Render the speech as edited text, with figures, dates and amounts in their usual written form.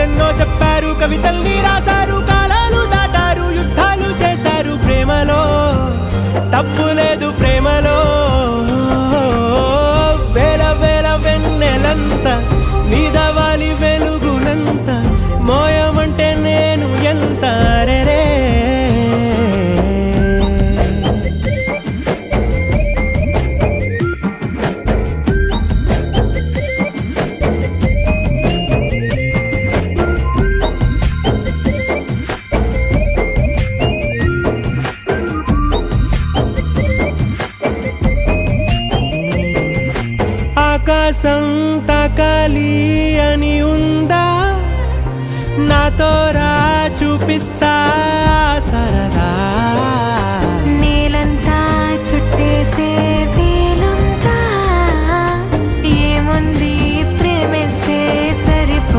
కథలెన్నో చెప్పారు, కవితల్ని రాశారు, కాలాలు దాటారు, యుద్ధాలు చేశారు. ప్రేమలో తప్పు లేదు, ప్రేమలో వేల వేల వెన్నెలంత నీదవాలి వెలుగునంత, మోయమంటే నేను ఎంత రే. ఆకాశం తాకాలి అని ఉందా, నాతో రా చూపిస్తా